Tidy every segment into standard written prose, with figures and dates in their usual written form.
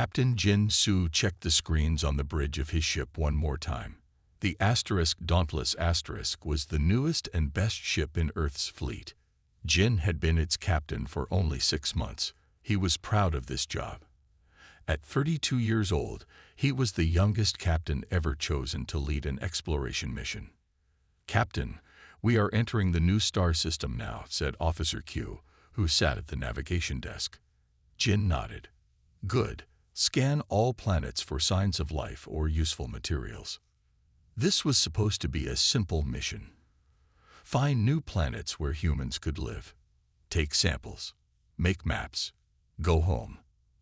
Captain Jin Su checked the screens on the bridge of his ship one more time. The Dauntless was the newest and best ship in Earth's fleet. Jin had been its captain for only 6 months. He was proud of this job. At 32 years old, he was the youngest captain ever chosen to lead an exploration mission. "Captain, we are entering the new star system now," said Officer Q, who sat at the navigation desk. Jin nodded. "Good. Scan all planets for signs of life or useful materials." This was supposed to be a simple mission. Find new planets where humans could live. Take samples. Make maps. Go home.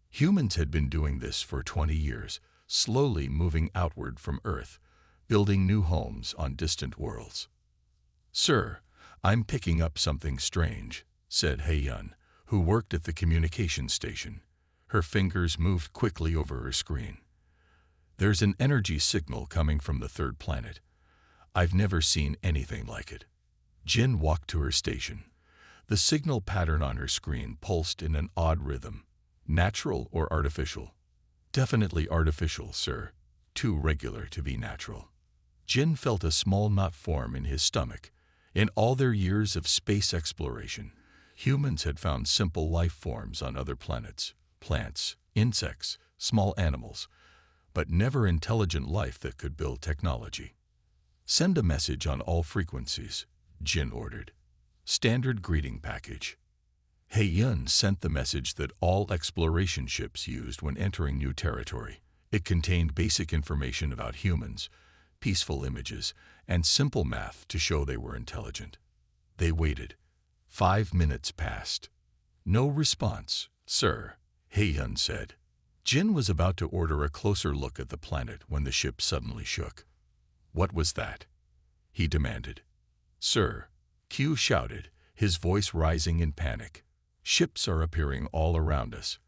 Humans had been doing this for 20 years, slowly moving outward from Earth, building new homes on distant worlds. "Sir, I'm picking up something strange," said Hei-yun, who worked at the communications station. Her fingers moved quickly over her screen. "There's an energy signal coming from the third planet. I've never seen anything like it." Jin walked to her station. The signal pattern on her screen pulsed in an odd rhythm. "Natural or artificial?" "Definitely artificial, sir. Too regular to be natural." Jin felt a small knot form in his stomach. In all their years of space exploration, humans had found simple life forms on other planets, plants, insects, small animals, but never intelligent life that could build technology. "Send a message on all frequencies," Jin ordered. "Standard greeting package." Hei-yun sent the message that all exploration ships used when entering new territory. It contained basic information about humans, peaceful images, and simple math to show they were intelligent. They waited. 5 minutes passed. "No response, sir," Hei-yun said. Jin was about to order a closer look at the planet when the ship suddenly shook. "What was that?" he demanded. "Sir," Q shouted, his voice rising in panic. "Ships are appearing all around us.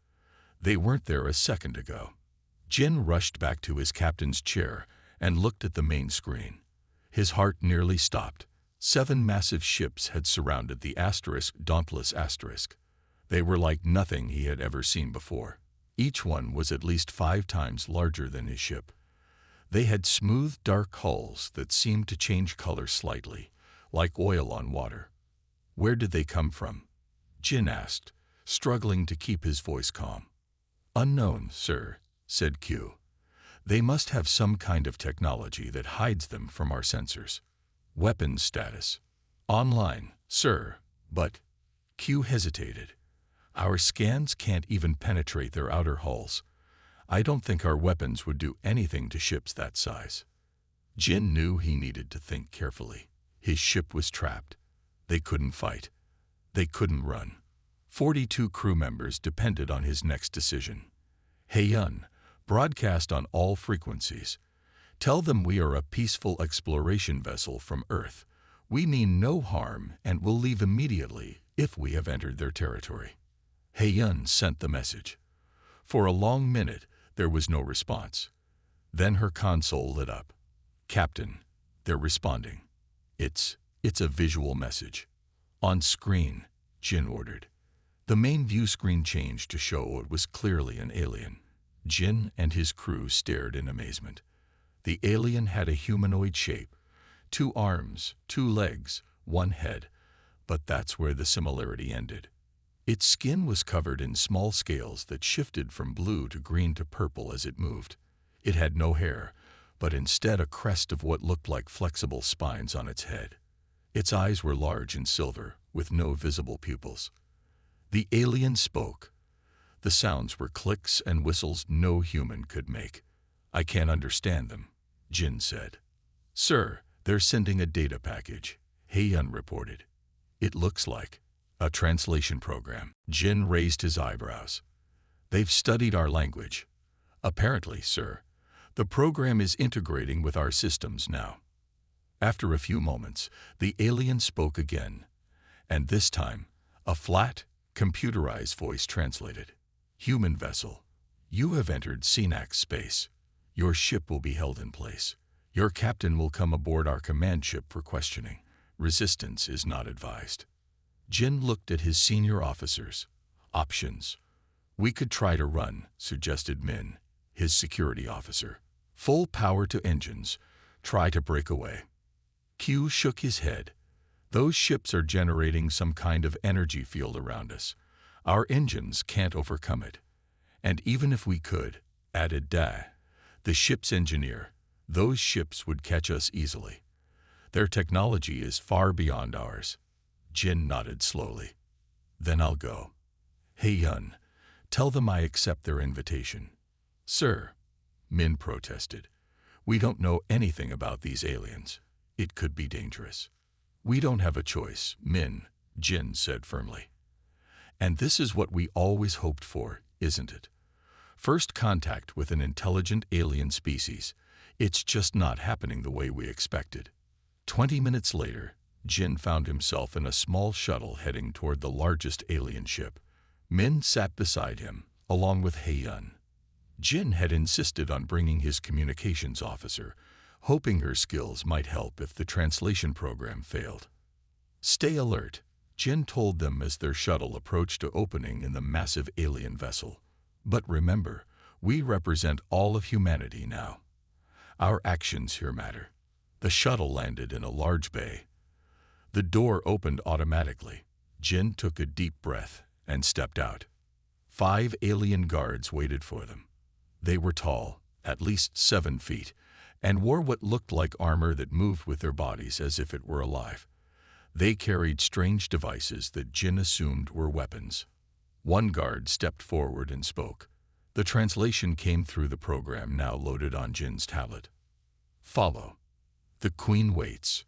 They weren't there a second ago." Jin rushed back to his captain's chair and looked at the main screen. His heart nearly stopped. 7 massive ships had surrounded the Dauntless. They were like nothing he had ever seen before. Each one was at least 5 times larger than his ship. They had smooth, dark hulls that seemed to change color slightly, like oil on water. "Where did they come from?" Jin asked, struggling to keep his voice calm. "Unknown, sir," said Q. "They must have some kind of technology that hides them from our sensors." "Weapons status?" "Online, sir, but—" Q hesitated. "Our scans can't even penetrate their outer hulls. I don't think our weapons would do anything to ships that size." Jin knew he needed to think carefully. His ship was trapped. They couldn't fight. They couldn't run. 42 crew members depended on his next decision. "Hei-yun, broadcast on all frequencies. Tell them we are a peaceful exploration vessel from Earth. We mean no harm and will leave immediately if we have entered their territory." Hei-yun sent the message. For a long minute, there was no response. Then her console lit up. "Captain, they're responding. It's a visual message." "On screen," Jin ordered. The main view screen changed to show it was clearly an alien. Jin and his crew stared in amazement. The alien had a humanoid shape. 2 arms, 2 legs, 1 head. But that's where the similarity ended. Its skin was covered in small scales that shifted from blue to green to purple as it moved. It had no hair, but instead a crest of what looked like flexible spines on its head. Its eyes were large and silver, with no visible pupils. The alien spoke. The sounds were clicks and whistles no human could make. "I can't understand them," Jin said. "Sir, they're sending a data package," Hei-yun reported. "It looks like a translation program." Jin raised his eyebrows. "They've studied our language." "Apparently, sir. The program is integrating with our systems now." After a few moments, the alien spoke again, and this time, a flat, computerized voice translated. "Human vessel, you have entered Cenax space. Your ship will be held in place. Your captain will come aboard our command ship for questioning. Resistance is not advised." Jin looked at his senior officers. "Options. We could try to run, suggested Min, his security officer. Full power to engines. Try to break away. Q shook his head. Those ships are generating some kind of energy field around us. Our engines can't overcome it. And even if we could, added Da, the ship's engineer, those ships would catch us easily. Their technology is far beyond ours. Jin nodded slowly. Then I'll go. Hey Yun, tell them I accept their invitation. Sir, Min protested. We don't know anything about these aliens. It could be dangerous. We don't have a choice, Min, Jin said firmly. And this is what we always hoped for, isn't it? First contact with an intelligent alien species. It's just not happening the way we expected. 20 minutes later, Jin found himself in a small shuttle heading toward the largest alien ship. Min sat beside him, along with Hei-yun. Jin had insisted on bringing his communications officer, hoping her skills might help if the translation program failed. Stay alert, Jin told them as their shuttle approached an opening in the massive alien vessel. But remember, we represent all of humanity now. Our actions here matter. The shuttle landed in a large bay. The door opened automatically. Jin took a deep breath and stepped out. 5 alien guards waited for them. They were tall, at least 7 feet, and wore what looked like armor that moved with their bodies as if it were alive. They carried strange devices that Jin assumed were weapons. One guard stepped forward and spoke. The translation came through the program now loaded on Jin's tablet. Follow. The Queen waits.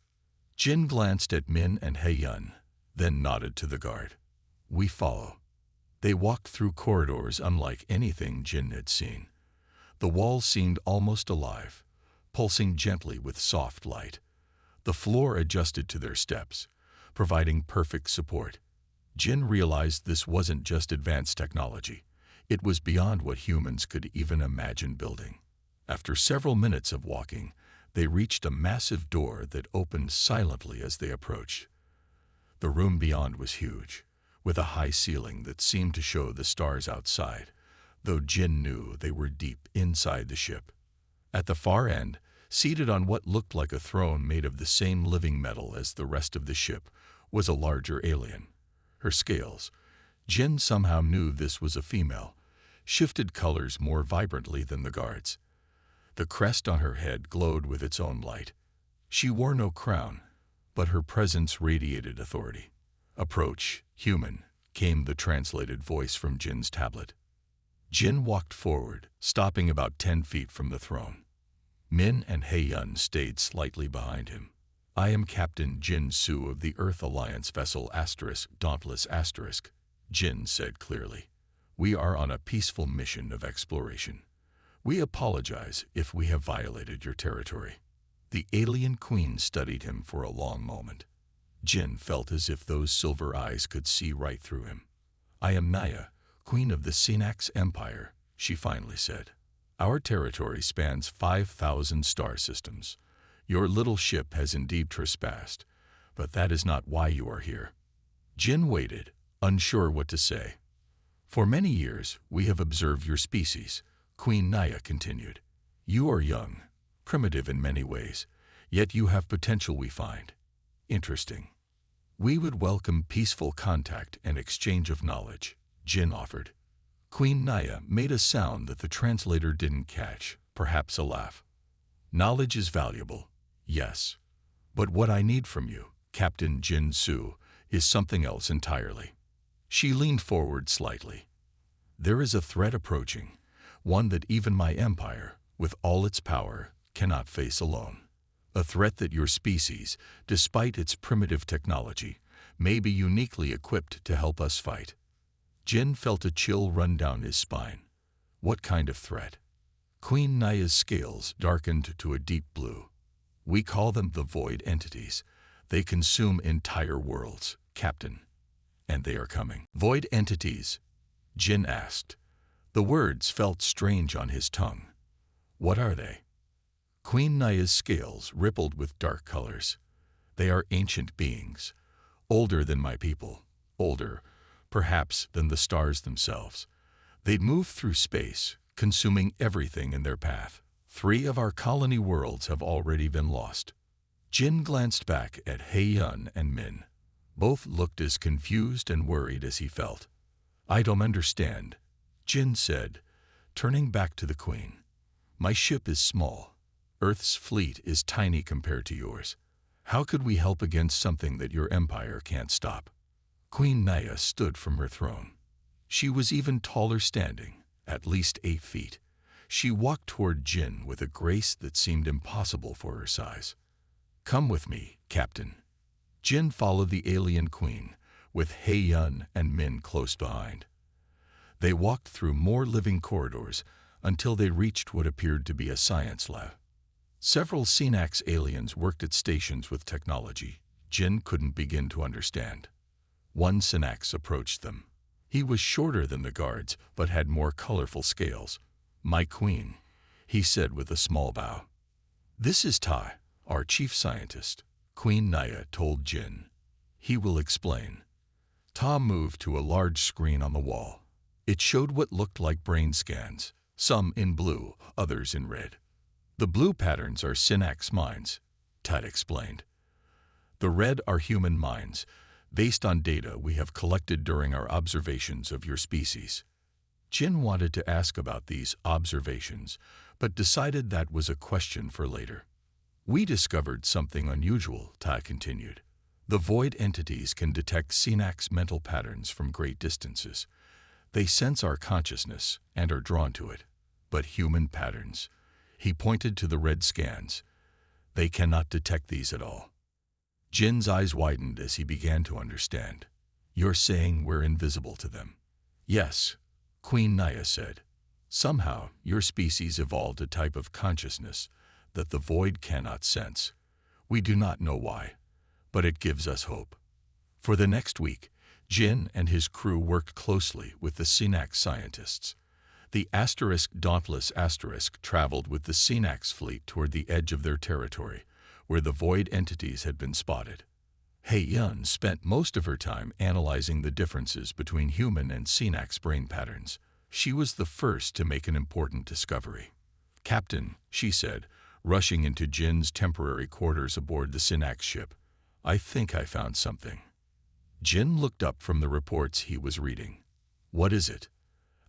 Jin glanced at Min and Hei-yun, then nodded to the guard. We follow. They walked through corridors unlike anything Jin had seen. The walls seemed almost alive, pulsing gently with soft light. The floor adjusted to their steps, providing perfect support. Jin realized this wasn't just advanced technology. It was beyond what humans could even imagine building. After several minutes of walking, they reached a massive door that opened silently as they approached. The room beyond was huge, with a high ceiling that seemed to show the stars outside, though Jin knew they were deep inside the ship. At the far end, seated on what looked like a throne made of the same living metal as the rest of the ship, was a larger alien. Her scales, Jin somehow knew this was a female, shifted colors more vibrantly than the guards. The crest on her head glowed with its own light. She wore no crown, but her presence radiated authority. Approach, human, came the translated voice from Jin's tablet. Jin walked forward, stopping about 10 feet from the throne. Min and Hei-yun stayed slightly behind him. I am Captain Jin Su of the Earth Alliance vessel Dauntless *, Jin said clearly. We are on a peaceful mission of exploration. We apologize if we have violated your territory. The alien queen studied him for a long moment. Jin felt as if those silver eyes could see right through him. I am Naya, queen of the Sinax Empire, she finally said. Our territory spans 5,000 star systems. Your little ship has indeed trespassed, but that is not why you are here. Jin waited, unsure what to say. For many years, we have observed your species, Queen Naya continued. You are young, primitive in many ways, yet you have potential we find interesting. We would welcome peaceful contact and exchange of knowledge, Jin offered. Queen Naya made a sound that the translator didn't catch, perhaps a laugh. Knowledge is valuable, yes. But what I need from you, Captain Jin Su, is something else entirely. She leaned forward slightly. There is a threat approaching, one that even my empire, with all its power, cannot face alone. A threat that your species, despite its primitive technology, may be uniquely equipped to help us fight. Jin felt a chill run down his spine. What kind of threat? Queen Naya's scales darkened to a deep blue. We call them the void entities. They consume entire worlds, Captain. And they are coming. Void entities? Jin asked. The words felt strange on his tongue. What are they? Queen Naya's scales rippled with dark colors. They are ancient beings, older than my people, older, perhaps, than the stars themselves. They'd move through space, consuming everything in their path. 3 of our colony worlds have already been lost. Jin glanced back at Hei-yun and Min. Both looked as confused and worried as he felt. I don't understand, Jin said, turning back to the Queen. My ship is small. Earth's fleet is tiny compared to yours. How could we help against something that your empire can't stop? Queen Naya stood from her throne. She was even taller standing, at least 8 feet. She walked toward Jin with a grace that seemed impossible for her size. Come with me, Captain. Jin followed the alien queen, with Hei-yun and Min close behind. They walked through more living corridors until they reached what appeared to be a science lab. Several Synax aliens worked at stations with technology Jin couldn't begin to understand. One Synax approached them. He was shorter than the guards, but had more colorful scales. My queen, he said with a small bow. This is Tai, our chief scientist, Queen Naya told Jin. He will explain. Ta moved to a large screen on the wall. It showed what looked like brain scans, some in blue, others in red. The blue patterns are Synax minds, Ted explained. The red are human minds, based on data we have collected during our observations of your species. Jin wanted to ask about these observations, but decided that was a question for later. We discovered something unusual, Tai continued. The void entities can detect Synax mental patterns from great distances. They sense our consciousness and are drawn to it. But human patterns, he pointed to the red scans, they cannot detect these at all. Jin's eyes widened as he began to understand. You're saying we're invisible to them? Yes, Queen Naya said. Somehow, your species evolved a type of consciousness that the void cannot sense. We do not know why, but it gives us hope. For the next week, Jin and his crew worked closely with the Synax scientists. The Dauntless traveled with the Synax fleet toward the edge of their territory, where the void entities had been spotted. Hei-yun spent most of her time analyzing the differences between human and Synax brain patterns. She was the first to make an important discovery. Captain, she said, rushing into Jin's temporary quarters aboard the Synax ship, I think I found something. Jin looked up from the reports he was reading. What is it?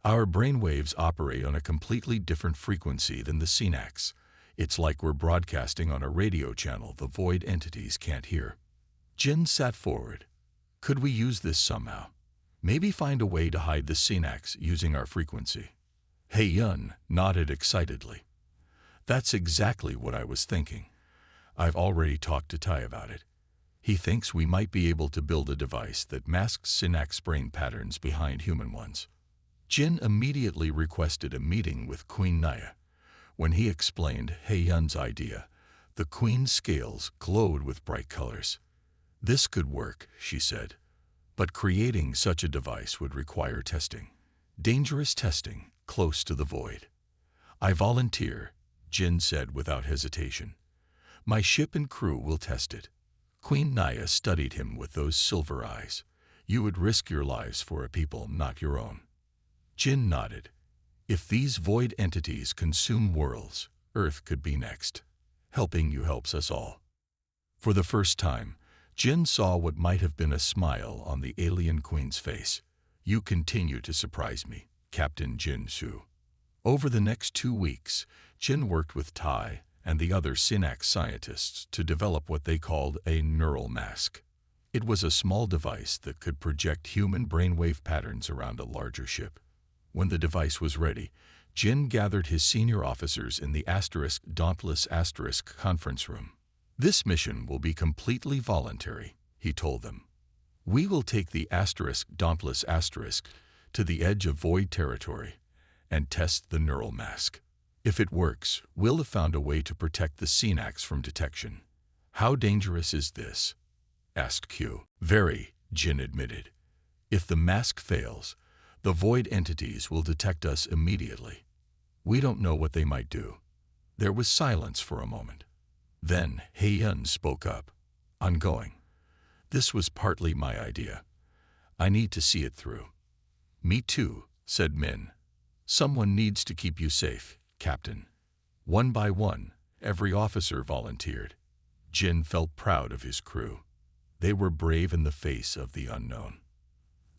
Our brainwaves operate on a completely different frequency than the Synax. It's like we're broadcasting on a radio channel the void entities can't hear. Jin sat forward. Could we use this somehow? Maybe find a way to hide the Synax using our frequency. Hei-yun nodded excitedly. That's exactly what I was thinking. I've already talked to Tai about it. He thinks we might be able to build a device that masks Synax brain patterns behind human ones. Jin immediately requested a meeting with Queen Naya. When he explained Hei-yun's idea, the Queen's scales glowed with bright colors. This could work, she said, but creating such a device would require testing. Dangerous testing, close to the void. I volunteer, Jin said without hesitation. My ship and crew will test it. Queen Naya studied him with those silver eyes. You would risk your lives for a people not your own. Jin nodded. If these void entities consume worlds, Earth could be next. Helping you helps us all. For the first time, Jin saw what might have been a smile on the alien queen's face. You continue to surprise me, Captain Jin Su. Over the next 2 weeks, Jin worked with Tai and the other Synax scientists to develop what they called a neural mask. It was a small device that could project human brainwave patterns around a larger ship. When the device was ready, Jin gathered his senior officers in the Dauntless conference room. This mission will be completely voluntary, he told them. We will take the Dauntless to the edge of void territory and test the neural mask. If it works, we'll have found a way to protect the Synax from detection. How dangerous is this? Asked Q. Very, Jin admitted. If the mask fails, the void entities will detect us immediately. We don't know what they might do. There was silence for a moment. Then Hei-yun spoke up. I'm going. This was partly my idea. I need to see it through. Me too, said Min. Someone needs to keep you safe, Captain. One by one, every officer volunteered. Jin felt proud of his crew. They were brave in the face of the unknown.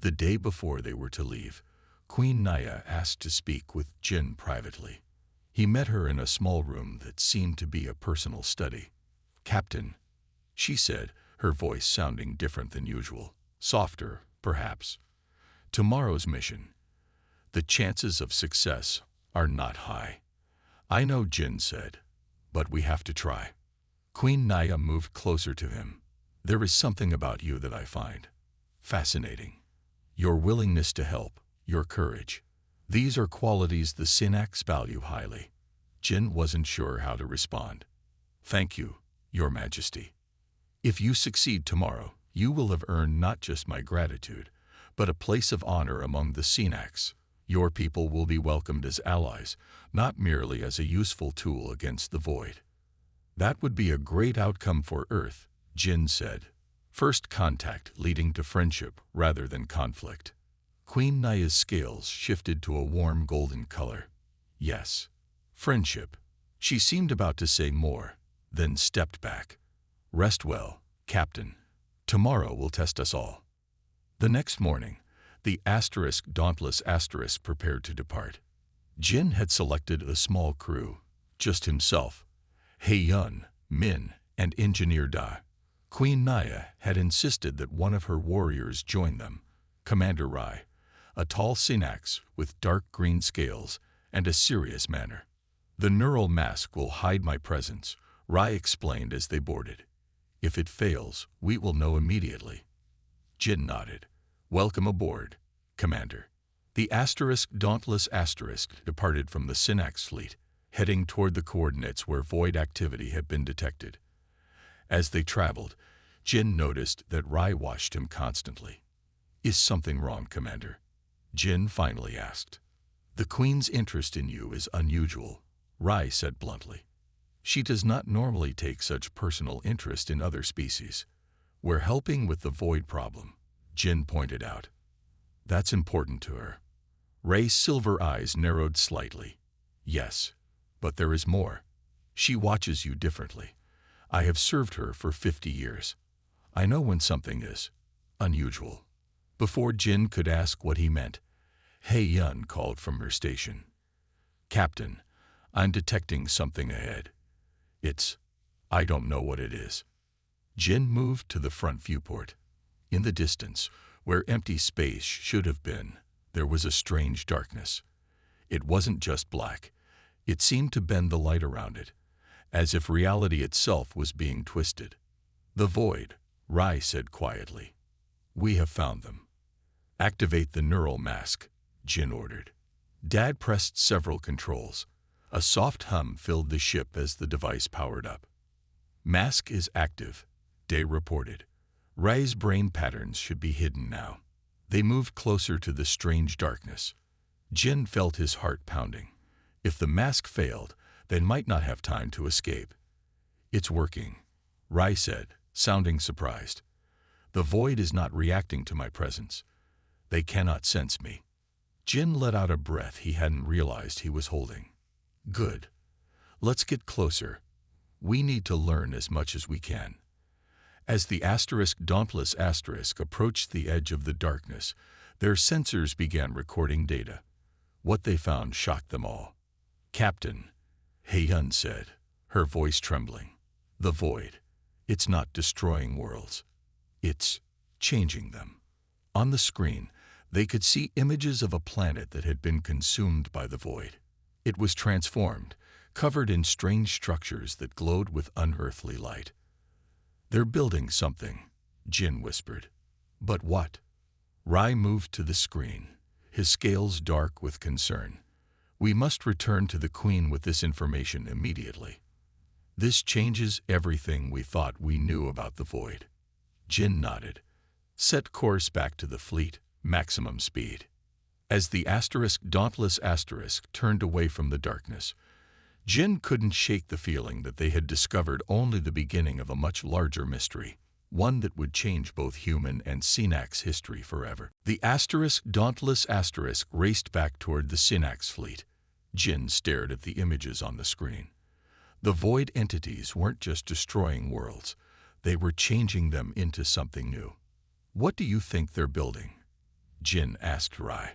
The day before they were to leave, Queen Naya asked to speak with Jin privately. He met her in a small room that seemed to be a personal study. "Captain," she said, her voice sounding different than usual, softer, perhaps. "Tomorrow's mission. The chances of success are not high." "I know," Jin said, "but we have to try." Queen Naya moved closer to him. "There is something about you that I find fascinating. Your willingness to help, your courage. These are qualities the Synax value highly." Jin wasn't sure how to respond. "Thank you, Your Majesty. If you succeed tomorrow, you will have earned not just my gratitude, but a place of honor among the Synax. Your people will be welcomed as allies, not merely as a useful tool against the void." "That would be a great outcome for Earth," Jin said. "First contact leading to friendship rather than conflict." Queen Naya's scales shifted to a warm golden color. "Yes, friendship." She seemed about to say more, then stepped back. "Rest well, Captain. Tomorrow will test us all." The next morning, the Dauntless prepared to depart. Jin had selected a small crew, just himself, Yun, Min, and Engineer Da. Queen Naya had insisted that one of her warriors join them, Commander Rai, a tall Synax with dark green scales and a serious manner. "The neural mask will hide my presence," Rai explained as they boarded. "If it fails, we will know immediately." Jin nodded. "Welcome aboard, Commander." The Dauntless departed from the Synax fleet, heading toward the coordinates where void activity had been detected. As they traveled, Jin noticed that Rai watched him constantly. "Is something wrong, Commander?" Jin finally asked. "The Queen's interest in you is unusual," Rai said bluntly. "She does not normally take such personal interest in other species. We're helping with the void problem," Jin pointed out. "That's important to her." Ray's silver eyes narrowed slightly. "Yes, but there is more. She watches you differently. I have served her for 50 years. I know when something is unusual." Before Jin could ask what he meant, Yun called from her station. "Captain, I'm detecting something ahead. I don't know what it is." Jin moved to the front viewport. In the distance, where empty space should have been, there was a strange darkness. It wasn't just black. It seemed to bend the light around it, as if reality itself was being twisted. "The void," Rai said quietly. "We have found them." "Activate the neural mask," Jin ordered. Dad pressed several controls. A soft hum filled the ship as the device powered up. "Mask is active," Day reported. "Rai's brain patterns should be hidden now." They moved closer to the strange darkness. Jin felt his heart pounding. If the mask failed, they might not have time to escape. "It's working," Rai said, sounding surprised. "The void is not reacting to my presence. They cannot sense me." Jin let out a breath he hadn't realized he was holding. "Good. Let's get closer. We need to learn as much as we can." As the Dauntless approached the edge of the darkness, their sensors began recording data. What they found shocked them all. "Captain," Yun said, her voice trembling, "the void. It's not destroying worlds. It's changing them." On the screen, they could see images of a planet that had been consumed by the void. It was transformed, covered in strange structures that glowed with unearthly light. "They're building something," Jin whispered. "But what?" Rai moved to the screen, his scales dark with concern. "We must return to the Queen with this information immediately. This changes everything we thought we knew about the void." Jin nodded. "Set course back to the fleet, maximum speed." As the Dauntless turned away from the darkness, Jin couldn't shake the feeling that they had discovered only the beginning of a much larger mystery. one that would change both human and Synax history forever. The dauntless asterisk raced back toward the Synax fleet. Jin stared at the images on the screen. The void entities weren't just destroying worlds, they were changing them into something new. What do you think they're building? Jin asked Rai.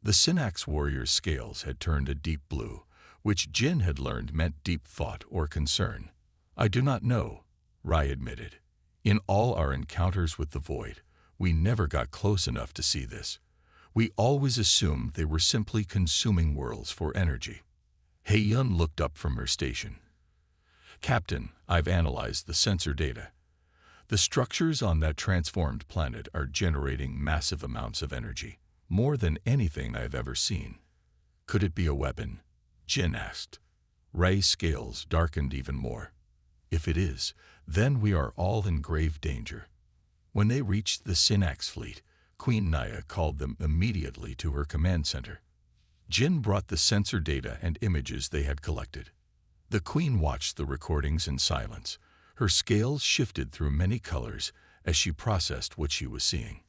The Synax warrior's scales had turned a deep blue, which Jin had learned meant deep thought or concern. I do not know, Rai admitted. In all our encounters with the void, we never got close enough to see this. We always assumed they were simply consuming worlds for energy. Hei-yun looked up from her station. Captain, I've analyzed the sensor data. The structures on that transformed planet are generating massive amounts of energy, more than anything I've ever seen. Could it be a weapon? Jin asked. Ray's scales darkened even more. If it is, then we are all in grave danger. When they reached the Synax fleet, Queen Naya called them immediately to her command center. Jin brought the sensor data and images they had collected. The Queen watched the recordings in silence. Her scales shifted through many colors as she processed what she was seeing.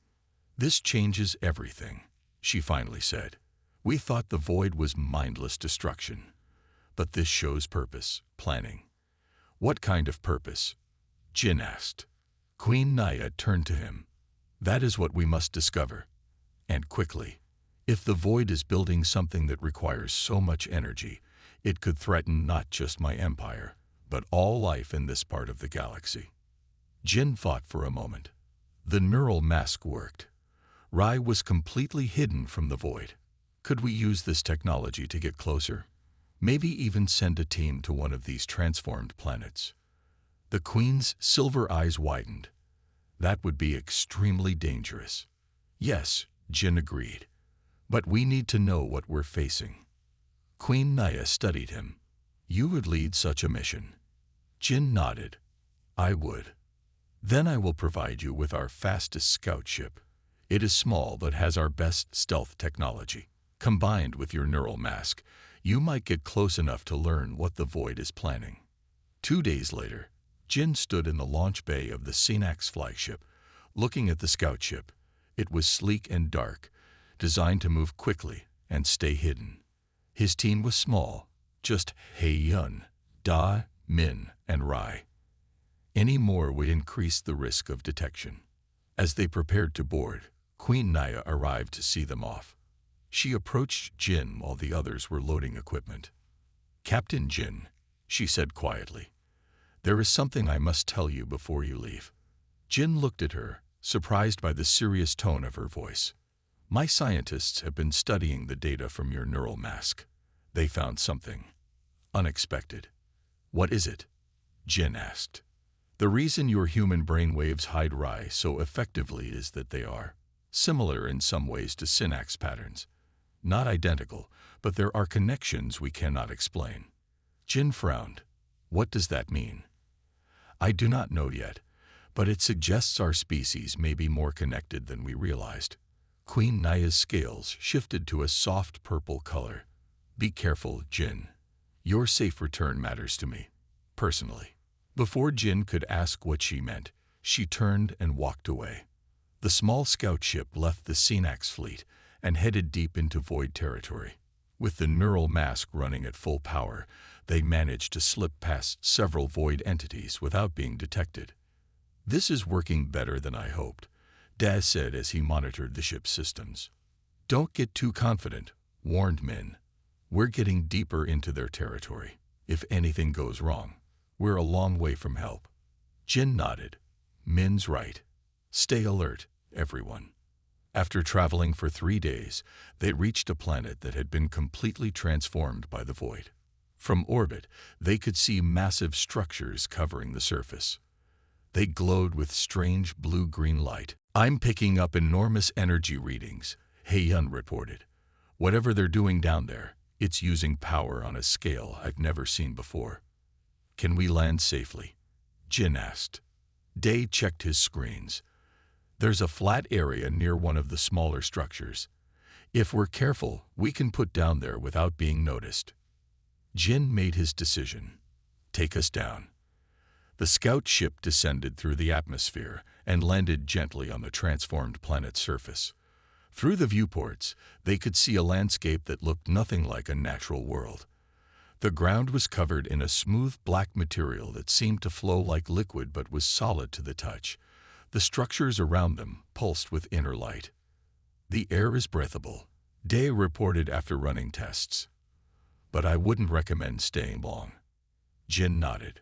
This changes everything, she finally said. We thought the void was mindless destruction. But this shows purpose, planning. What kind of purpose? Jin asked. Queen Naya turned to him. That is what we must discover. And quickly. If the void is building something that requires so much energy, it could threaten not just my empire, but all life in this part of the galaxy. Jin thought for a moment. The neural mask worked. Rai was completely hidden from the void. Could we use this technology to get closer? Maybe even send a team to one of these transformed planets. The Queen's silver eyes widened. That would be extremely dangerous. Yes, Jin agreed. But we need to know what we're facing. Queen Naya studied him. You would lead such a mission. Jin nodded. I would. Then I will provide you with our fastest scout ship. It is small but has our best stealth technology. Combined with your neural mask, you might get close enough to learn what the void is planning. 2 days later, Jin stood in the launch bay of the Synax flagship, looking at the scout ship. It was sleek and dark, designed to move quickly and stay hidden. His team was small, just Hei-yun, Da, Min, and Rai. Any more would increase the risk of detection. As they prepared to board, Queen Naya arrived to see them off. She approached Jin while the others were loading equipment. Captain Jin, she said quietly, there is something I must tell you before you leave. Jin looked at her, surprised by the serious tone of her voice. My scientists have been studying the data from your neural mask. They found something unexpected. What is it? Jin asked. The reason your human brainwaves hide Rai so effectively is that they are similar in some ways to Synax patterns. Not identical, but there are connections we cannot explain. Jin frowned. What does that mean? I do not know yet, but it suggests our species may be more connected than we realized. Queen Naya's scales shifted to a soft purple color. Be careful, Jin. Your safe return matters to me, personally. Before Jin could ask what she meant, she turned and walked away. The small scout ship left the Synax fleet and headed deep into void territory. With the neural mask running at full power, they managed to slip past several void entities without being detected. This is working better than I hoped, Daz said as he monitored the ship's systems. Don't get too confident, warned Min. We're getting deeper into their territory. If anything goes wrong, we're a long way from help. Jin nodded. Min's right. Stay alert, everyone. After traveling for 3 days, they reached a planet that had been completely transformed by the void. From orbit, they could see massive structures covering the surface. They glowed with strange blue-green light. I'm picking up enormous energy readings, Hei-yun reported. Whatever they're doing down there, it's using power on a scale I've never seen before. Can we land safely? Jin asked. Day checked his screens. There's a flat area near one of the smaller structures. If we're careful, we can put down there without being noticed. Jin made his decision. Take us down. The scout ship descended through the atmosphere and landed gently on the transformed planet's surface. Through the viewports, they could see a landscape that looked nothing like a natural world. The ground was covered in a smooth black material that seemed to flow like liquid but was solid to the touch. The structures around them pulsed with inner light. "The air is breathable," Day reported after running tests. "But I wouldn't recommend staying long." Jin nodded.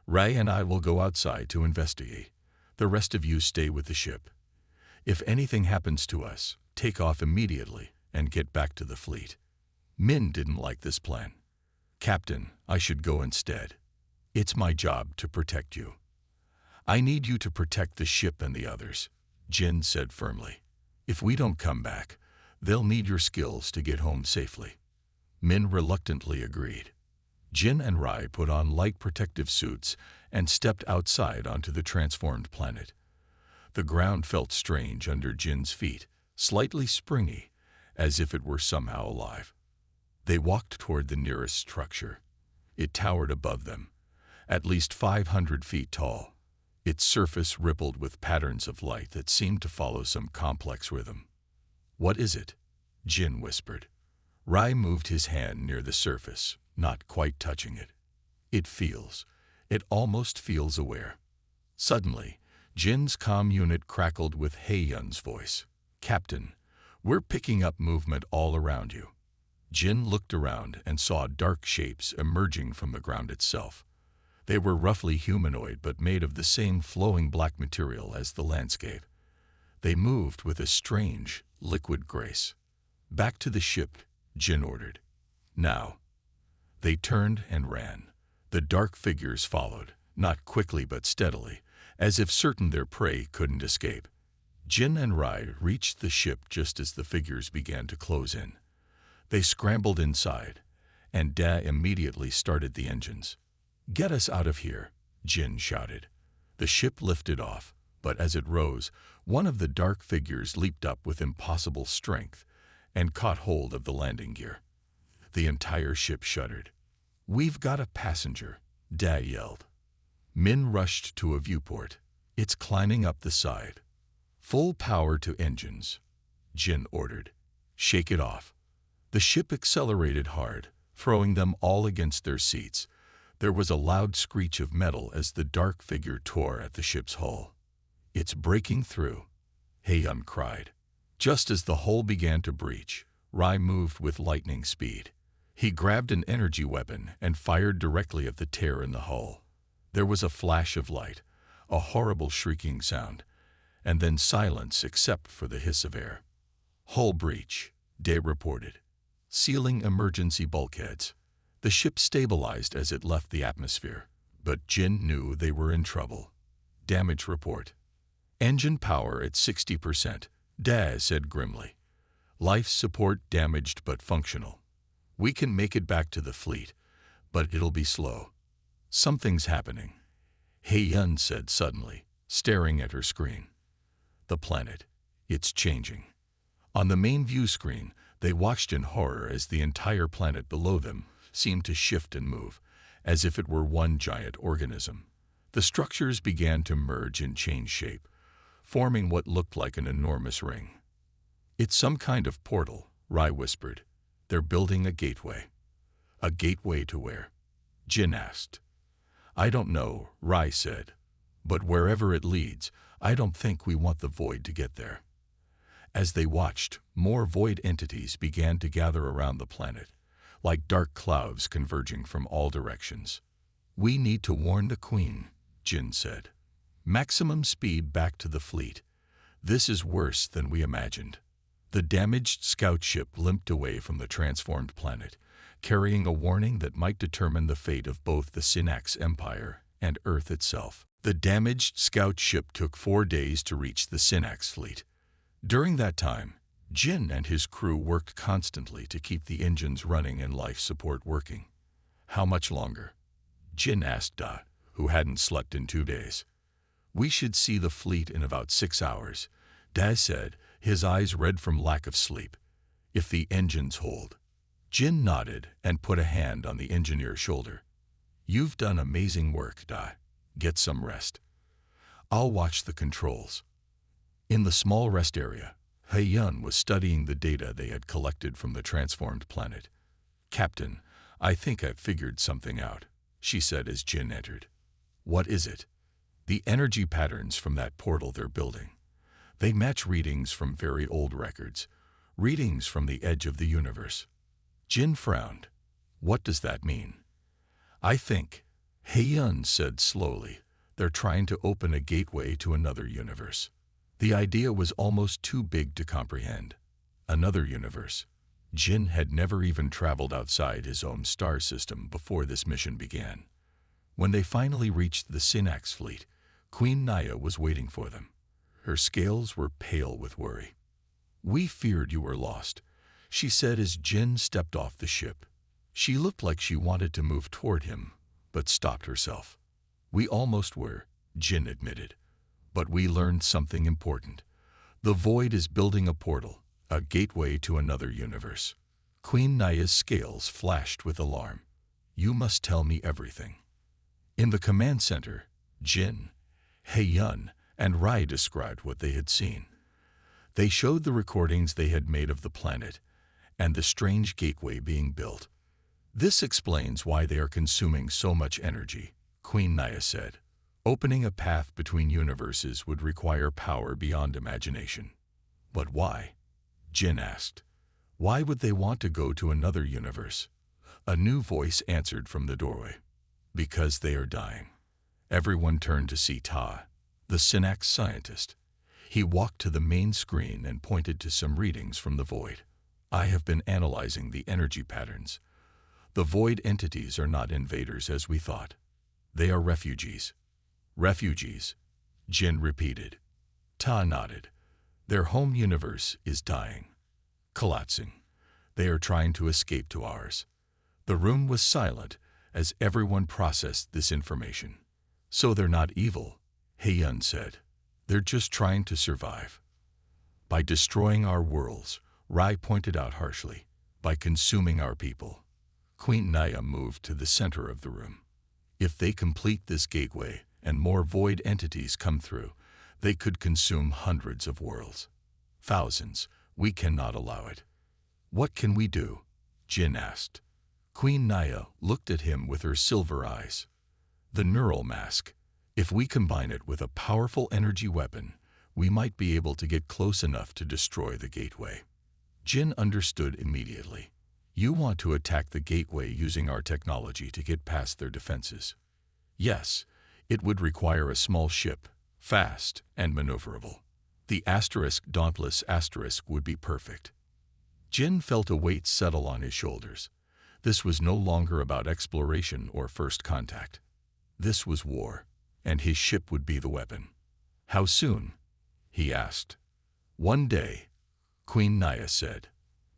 "Ray and I will go outside to investigate. The rest of you stay with the ship. If anything happens to us, take off immediately and get back to the fleet." Min didn't like this plan. "Captain, I should go instead. It's my job to protect you." "I need you to protect the ship and the others," Jin said firmly. "If we don't come back, they'll need your skills to get home safely." Min reluctantly agreed. Jin and Rai put on light protective suits and stepped outside onto the transformed planet. The ground felt strange under Jin's feet, slightly springy, as if it were somehow alive. They walked toward the nearest structure. It towered above them, at least 500 feet tall. Its surface rippled with patterns of light that seemed to follow some complex rhythm. "What is it?" Jin whispered. Rai moved his hand near the surface, not quite touching it. It almost feels aware." Suddenly, Jin's comm unit crackled with Hae-Yun's voice. "Captain, we're picking up movement all around you." Jin looked around and saw dark shapes emerging from the ground itself. They were roughly humanoid but made of the same flowing black material as the landscape. They moved with a strange, liquid grace. "Back to the ship," Jin ordered. "Now." They turned and ran. The dark figures followed, not quickly but steadily, as if certain their prey couldn't escape. Jin and Rai reached the ship just as the figures began to close in. They scrambled inside, and Da immediately started the engines. "Get us out of here," Jin shouted. The ship lifted off, but as it rose, one of the dark figures leaped up with impossible strength and caught hold of the landing gear. The entire ship shuddered. "We've got a passenger," Da yelled. Min rushed to a viewport. "It's climbing up the side." "Full power to engines," Jin ordered. "Shake it off." The ship accelerated hard, throwing them all against their seats. There was a loud screech of metal as the dark figure tore at the ship's hull. "It's breaking through," Hae-Yun cried. Just as the hull began to breach, Rai moved with lightning speed. He grabbed an energy weapon and fired directly at the tear in the hull. There was a flash of light, a horrible shrieking sound, and then silence except for the hiss of air. "Hull breach," Day reported. "Sealing emergency bulkheads." The ship stabilized as it left the atmosphere, but Jin knew they were in trouble. "Damage report." "Engine power at 60%, Da said grimly. "Life support damaged but functional. We can make it back to the fleet, but it'll be slow." "Something's happening," Hae-Yun said suddenly, staring at her screen. "The planet. It's changing." On the main view screen, they watched in horror as the entire planet below them seemed to shift and move, as if it were one giant organism. The structures began to merge and change shape, forming what looked like an enormous ring. "It's some kind of portal," Rai whispered. "They're building a gateway." "A gateway to where?" Jin asked. "I don't know," Rai said. "But wherever it leads, I don't think we want the void to get there." As they watched, more void entities began to gather around the planet, like dark clouds converging from all directions. "We need to warn the Queen," Jin said. "Maximum speed back to the fleet. This is worse than we imagined." The damaged scout ship limped away from the transformed planet, carrying a warning that might determine the fate of both the Synax Empire and Earth itself. The damaged scout ship took 4 days to reach the Synax fleet. During that time, Jin and his crew worked constantly to keep the engines running and life support working. "How much longer?" Jin asked Da, who hadn't slept in 2 days. "We should see the fleet in about 6 hours, Da said, his eyes red from lack of sleep. "If the engines hold." Jin nodded and put a hand on the engineer's shoulder. "You've done amazing work, Da." Get some rest. I'll watch the controls. In the small rest area, He-Yun was studying the data they had collected from the transformed planet. "Captain, I think I've figured something out," she said as Jin entered. "What is it?" "The energy patterns from that portal they're building. They match readings from very old records, readings from the edge of the universe." Jin frowned. "What does that mean?" "I think," He-Yun said slowly, "they're trying to open a gateway to another universe." The idea was almost too big to comprehend. Another universe. Jin had never even traveled outside his own star system before this mission began. When they finally reached the Synax fleet, Queen Naya was waiting for them. Her scales were pale with worry. "We feared you were lost," she said as Jin stepped off the ship. She looked like she wanted to move toward him, but stopped herself. "We almost were," Jin admitted. "But we learned something important. The Void is building a portal, a gateway to another universe." Queen Naya's scales flashed with alarm. "You must tell me everything." In the command center, Jin, He-Yun, and Rai described what they had seen. They showed the recordings they had made of the planet and the strange gateway being built. "This explains why they are consuming so much energy," Queen Naya said. "Opening a path between universes would require power beyond imagination." "But why?" Jin asked. "Why would they want to go to another universe?" A new voice answered from the doorway. "Because they are dying." Everyone turned to see Ta, the Synax scientist. He walked to the main screen and pointed to some readings from the Void. "I have been analyzing the energy patterns. The Void entities are not invaders as we thought. They are refugees." "Refugees," Jin repeated. Ta nodded. "Their home universe is dying, collapsing. They are trying to escape to ours." The room was silent as everyone processed this information. "So they're not evil," He-Yun said. "They're just trying to survive." "By destroying our worlds," Rai pointed out harshly. "By consuming our people." Queen Naya moved to the center of the room. "If they complete this gateway and more Void entities come through, they could consume hundreds of worlds. Thousands. We cannot allow it." "What can we do?" Jin asked. Queen Naya looked at him with her silver eyes. "The neural mask. If we combine it with a powerful energy weapon, we might be able to get close enough to destroy the gateway." Jin understood immediately. "You want to attack the gateway using our technology to get past their defenses?" "Yes, it would require a small ship, fast and maneuverable. The Dauntless would be perfect." Jin felt a weight settle on his shoulders. This was no longer about exploration or first contact. This was war, and his ship would be the weapon. "How soon?" he asked. "One day," Queen Naya said.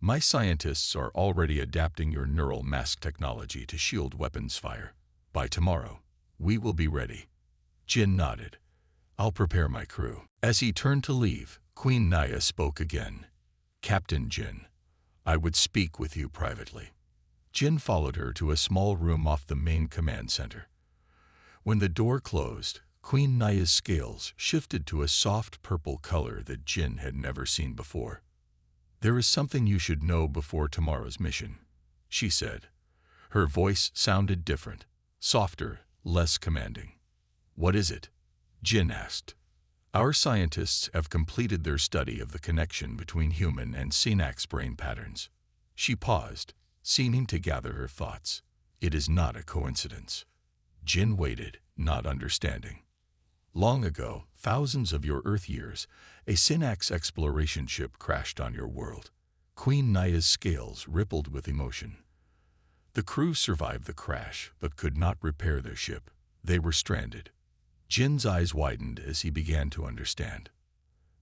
"My scientists are already adapting your neural mask technology to shield weapons fire. By tomorrow, we will be ready." Jin nodded. "I'll prepare my crew." As he turned to leave, Queen Naya spoke again. "Captain Jin, I would speak with you privately." Jin followed her to a small room off the main command center. When the door closed, Queen Naya's scales shifted to a soft purple color that Jin had never seen before. "There is something you should know before tomorrow's mission," she said. Her voice sounded different, softer, less commanding. "What is it?" Jin asked. "Our scientists have completed their study of the connection between human and Synax brain patterns." She paused, seeming to gather her thoughts. "It is not a coincidence." Jin waited, not understanding. "Long ago, thousands of your Earth years, a Synax exploration ship crashed on your world." Queen Naya's scales rippled with emotion. "The crew survived the crash, but could not repair their ship. They were stranded." Jin's eyes widened as he began to understand.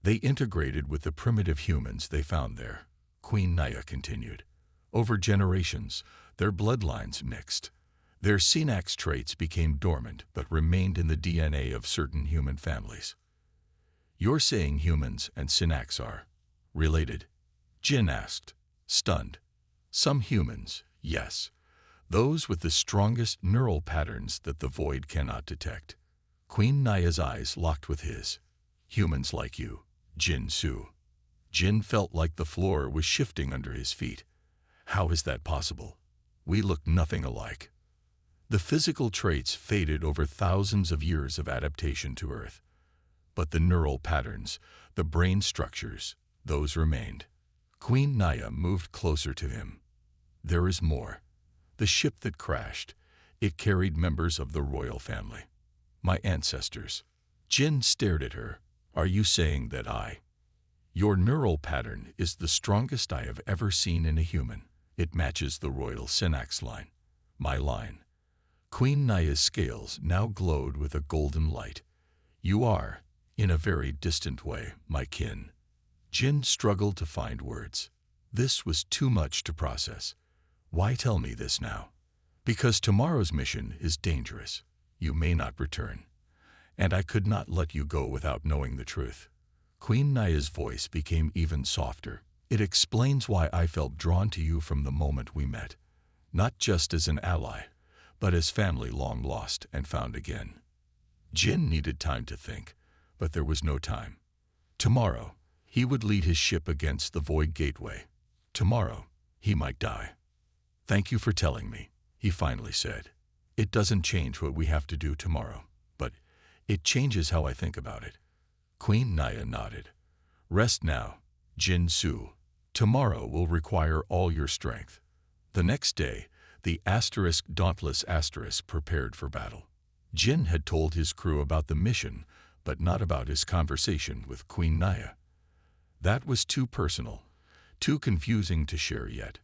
"They integrated with the primitive humans they found there," Queen Naya continued. "Over generations, their bloodlines mixed. Their Synax traits became dormant but remained in the DNA of certain human families." "You're saying humans and Synax are related?" Jin asked, stunned. "Some humans, yes. Those with the strongest neural patterns that the Void cannot detect. Queen Naya's eyes locked with his. Humans like you, Jin Su. Jin felt like the floor was shifting under his feet. How is that possible? We look nothing alike. The physical traits faded over thousands of years of adaptation to Earth. But the neural patterns, the brain structures, those remained. Queen Naya moved closer to him. There is more. The ship that crashed, it carried members of the royal family. My ancestors. Jin stared at her. Are you saying that Your neural pattern is the strongest I have ever seen in a human. It matches the royal Synax line. My line. Queen Naya's scales now glowed with a golden light. You are, in a very distant way, my kin. Jin struggled to find words. This was too much to process. Why tell me this now? Because tomorrow's mission is dangerous. You may not return. And I could not let you go without knowing the truth. Queen Naya's voice became even softer. It explains why I felt drawn to you from the moment we met. Not just as an ally, but as family long lost and found again. Jin needed time to think, but there was no time. Tomorrow, he would lead his ship against the Void Gateway. Tomorrow, he might die. Thank you for telling me, he finally said. It doesn't change what we have to do tomorrow, but it changes how I think about it. Queen Naya nodded. Rest now, Jin Su. Tomorrow will require all your strength. The next day, the Dauntless prepared for battle. Jin had told his crew about the mission, but not about his conversation with Queen Naya. That was too personal, too confusing to share yet.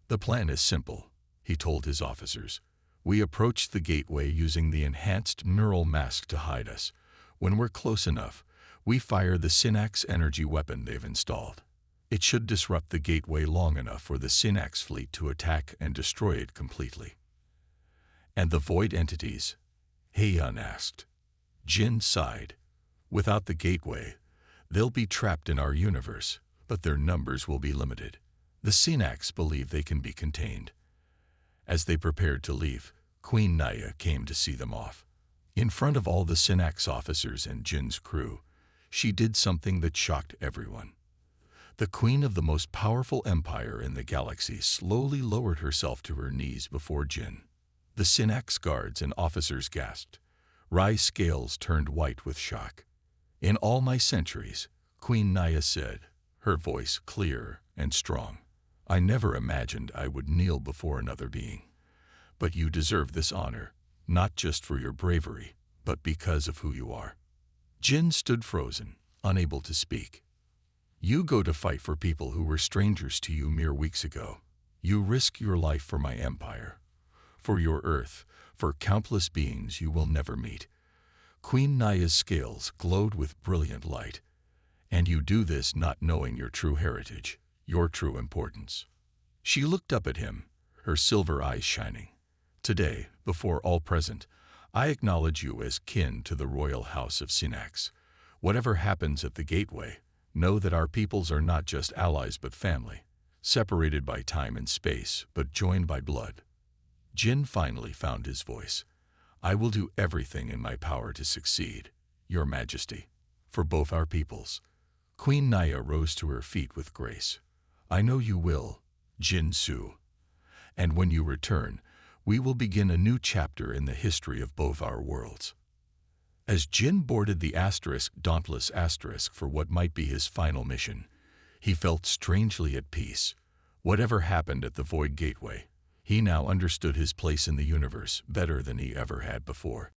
The plan is simple, he told his officers. We approach the gateway using the enhanced neural mask to hide us. When we're close enough, we fire the Synax energy weapon they've installed. It should disrupt the gateway long enough for the Synax fleet to attack and destroy it completely. And the void entities? Heian asked. Jin sighed. Without the gateway, they'll be trapped in our universe, but their numbers will be limited. The Synax believe they can be contained. As they prepared to leave, Queen Naya came to see them off. In front of all the Synax officers and Jin's crew, she did something that shocked everyone. The queen of the most powerful empire in the galaxy slowly lowered herself to her knees before Jin. The Synax guards and officers gasped. Rai's scales turned white with shock. In all my centuries, Queen Naya said, her voice clear and strong, I never imagined I would kneel before another being. But you deserve this honor, not just for your bravery, but because of who you are. Jin stood frozen, unable to speak. You go to fight for people who were strangers to you mere weeks ago. You risk your life for my empire, for your Earth, for countless beings you will never meet. Queen Naya's scales glowed with brilliant light. And you do this not knowing your true heritage, your true importance. She looked up at him, her silver eyes shining. Today, before all present, I acknowledge you as kin to the royal house of Synax. Whatever happens at the gateway, know that our peoples are not just allies but family, separated by time and space, but joined by blood. Jin finally found his voice. I will do everything in my power to succeed, Your Majesty, for both our peoples. Queen Naya rose to her feet with grace. I know you will, Jin Su. And when you return, we will begin a new chapter in the history of both our worlds. As Jin boarded the Dauntless for what might be his final mission, he felt strangely at peace. Whatever happened at the Void Gateway, he now understood his place in the universe better than he ever had before.